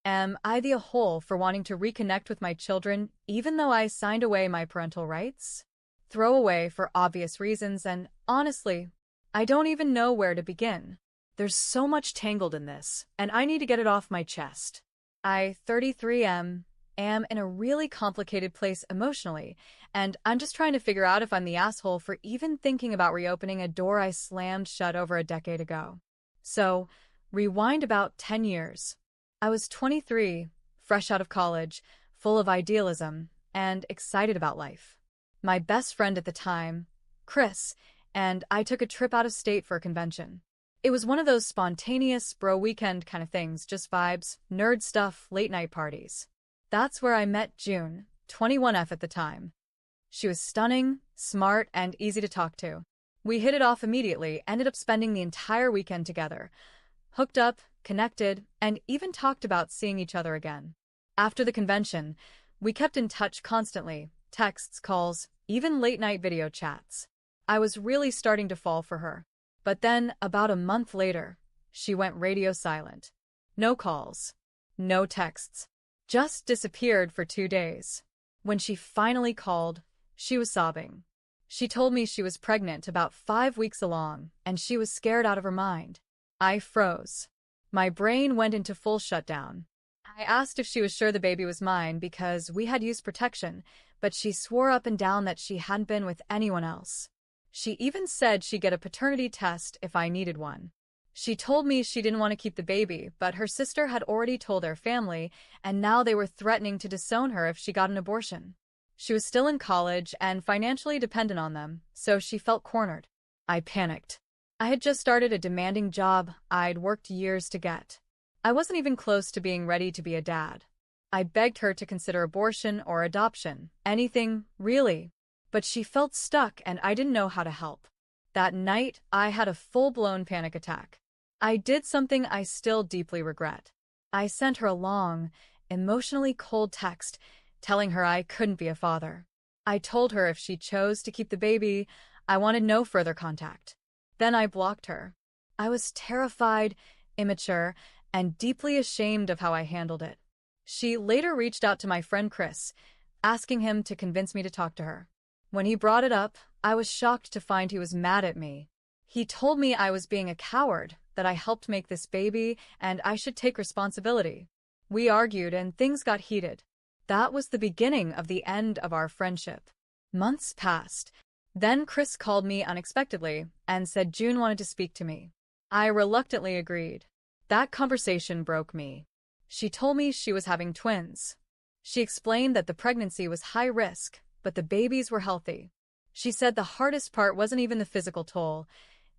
Am I the a-hole for wanting to reconnect with my children even though I signed away my parental rights? Throw away for obvious reasons, and honestly, I don't even know where to begin. There's so much tangled in this, and I need to get it off my chest. I, 33 am in a really complicated place emotionally, and I'm just trying to figure out if I'm the asshole for even thinking about reopening a door I slammed shut over a decade ago. So, rewind about 10 years. I was 23, fresh out of college, full of idealism, and excited about life. My best friend at the time, Chris, and I took a trip out of state for a convention. It was one of those spontaneous bro weekend kind of things, just vibes, nerd stuff, late night parties. That's where I met June, 21F at the time. She was stunning, smart, and easy to talk to. We hit it off immediately, ended up spending the entire weekend together. Hooked up, connected, and even talked about seeing each other again. After the convention, we kept in touch constantly, texts, calls, even late-night video chats. I was really starting to fall for her. But then, about a month later, she went radio silent. No calls. No texts. Just disappeared for 2 days. When she finally called, she was sobbing. She told me she was pregnant about 5 weeks along, and she was scared out of her mind. I froze. My brain went into full shutdown. I asked if she was sure the baby was mine because we had used protection, but she swore up and down that she hadn't been with anyone else. She even said she'd get a paternity test if I needed one. She told me she didn't want to keep the baby, but her sister had already told their family, and now they were threatening to disown her if she got an abortion. She was still in college and financially dependent on them, so she felt cornered. I panicked. I had just started a demanding job I'd worked years to get. I wasn't even close to being ready to be a dad. I begged her to consider abortion or adoption, anything, really. But she felt stuck and I didn't know how to help. That night, I had a full-blown panic attack. I did something I still deeply regret. I sent her a long, emotionally cold text telling her I couldn't be a father. I told her if she chose to keep the baby, I wanted no further contact. Then I blocked her. I was terrified, immature, and deeply ashamed of how I handled it. She later reached out to my friend Chris, asking him to convince me to talk to her. When he brought it up, I was shocked to find he was mad at me. He told me I was being a coward, that I helped make this baby, and I should take responsibility. We argued and things got heated. That was the beginning of the end of our friendship. Months passed. Then Chris called me unexpectedly and said June wanted to speak to me. I reluctantly agreed. That conversation broke me. She told me she was having twins. She explained that the pregnancy was high risk, but the babies were healthy. She said the hardest part wasn't even the physical toll,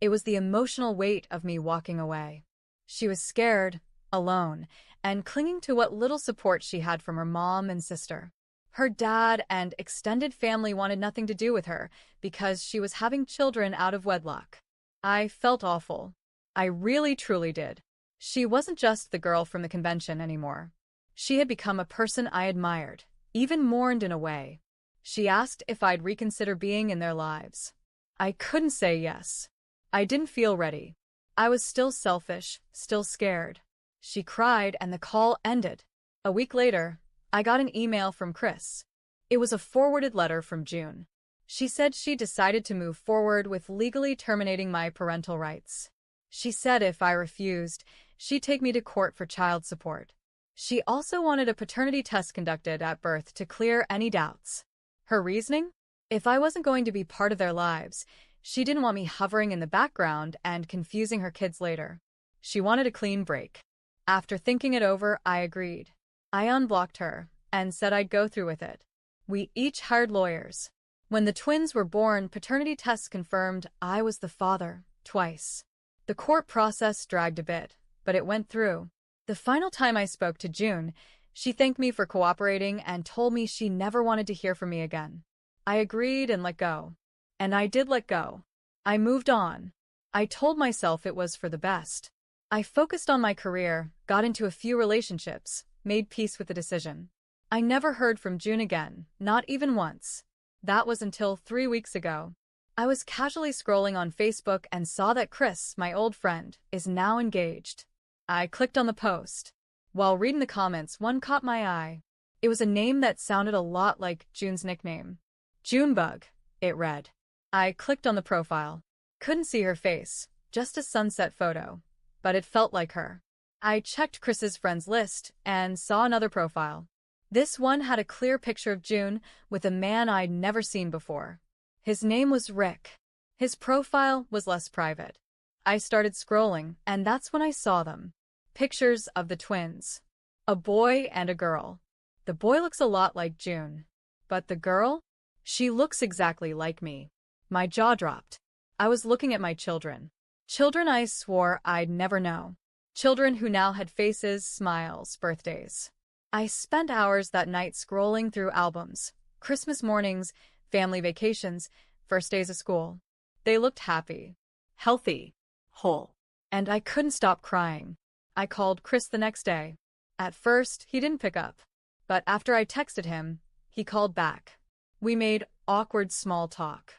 it was the emotional weight of me walking away. She was scared, alone, and clinging to what little support she had from her mom and sister. Her dad and extended family wanted nothing to do with her because she was having children out of wedlock. I felt awful. I really truly did. She wasn't just the girl from the convention anymore. She had become a person I admired, even mourned in a way. She asked if I'd reconsider being in their lives. I couldn't say yes. I didn't feel ready. I was still selfish, still scared. She cried and the call ended. A week later, I got an email from Chris. It was a forwarded letter from June. She said she decided to move forward with legally terminating my parental rights. She said if I refused, she'd take me to court for child support. She also wanted a paternity test conducted at birth to clear any doubts. Her reasoning? If I wasn't going to be part of their lives, she didn't want me hovering in the background and confusing her kids later. She wanted a clean break. After thinking it over, I agreed. I unblocked her and said I'd go through with it. We each hired lawyers. When the twins were born, paternity tests confirmed I was the father, twice. The court process dragged a bit, but it went through. The final time I spoke to June, she thanked me for cooperating and told me she never wanted to hear from me again. I agreed and let go. And I did let go. I moved on. I told myself it was for the best. I focused on my career, got into a few relationships, made peace with the decision. I never heard from June again, not even once. That was until 3 weeks ago. I was casually scrolling on Facebook and saw that Chris, my old friend, is now engaged. I clicked on the post. While reading the comments, one caught my eye. It was a name that sounded a lot like June's nickname. Junebug, it read. I clicked on the profile. Couldn't see her face, just a sunset photo, but it felt like her. I checked Chris's friends list and saw another profile. This one had a clear picture of June with a man I'd never seen before. His name was Rick. His profile was less private. I started scrolling, and that's when I saw them. Pictures of the twins. A boy and a girl. The boy looks a lot like June. But the girl? She looks exactly like me. My jaw dropped. I was looking at my children. Children I swore I'd never know. Children who now had faces, smiles, birthdays. I spent hours that night scrolling through albums, Christmas mornings, family vacations, first days of school. They looked happy, healthy, whole. And I couldn't stop crying. I called Chris the next day. At first, he didn't pick up. But after I texted him, he called back. We made awkward small talk.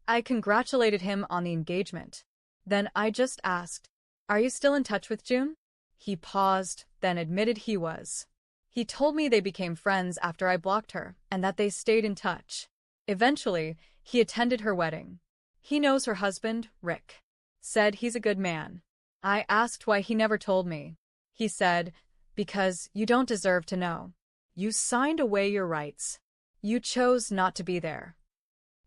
I congratulated him on the engagement. Then I just asked, "Are you still in touch with June?" He paused, then admitted he was. He told me they became friends after I blocked her, and that they stayed in touch. Eventually, he attended her wedding. He knows her husband, Rick. Said he's a good man. I asked why he never told me. He said, "Because you don't deserve to know. You signed away your rights. You chose not to be there."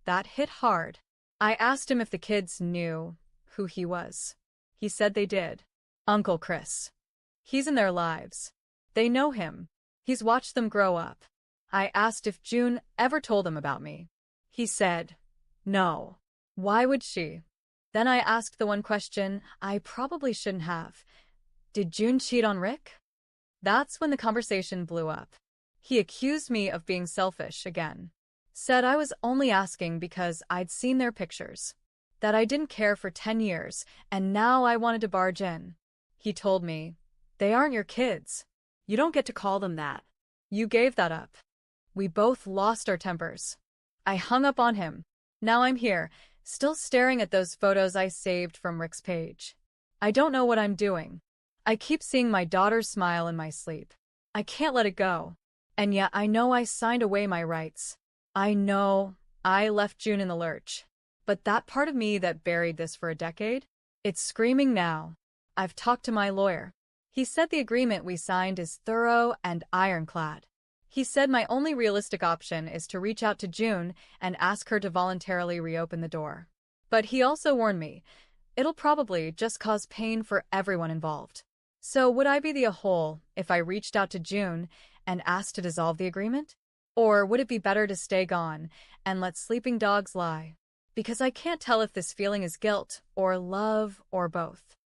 That hit hard. I asked him if the kids knew who he was. He said they did. Uncle Chris. He's in their lives. They know him. He's watched them grow up. I asked if June ever told them about me. He said, "No. Why would she?" Then I asked the one question I probably shouldn't have. Did June cheat on Rick? That's when the conversation blew up. He accused me of being selfish again. Said I was only asking because I'd seen their pictures. That I didn't care for 10 years, and now I wanted to barge in. He told me, "They aren't your kids. You don't get to call them that. You gave that up." We both lost our tempers. I hung up on him. Now I'm here, still staring at those photos I saved from Rick's page. I don't know what I'm doing. I keep seeing my daughter's smile in my sleep. I can't let it go. And yet I know I signed away my rights. I know I left June in the lurch. But that part of me that buried this for a decade? It's screaming now. I've talked to my lawyer. He said the agreement we signed is thorough and ironclad. He said my only realistic option is to reach out to June and ask her to voluntarily reopen the door. But he also warned me, it'll probably just cause pain for everyone involved. So would I be the a-hole if I reached out to June and asked to dissolve the agreement? Or would it be better to stay gone and let sleeping dogs lie? Because I can't tell if this feeling is guilt or love or both.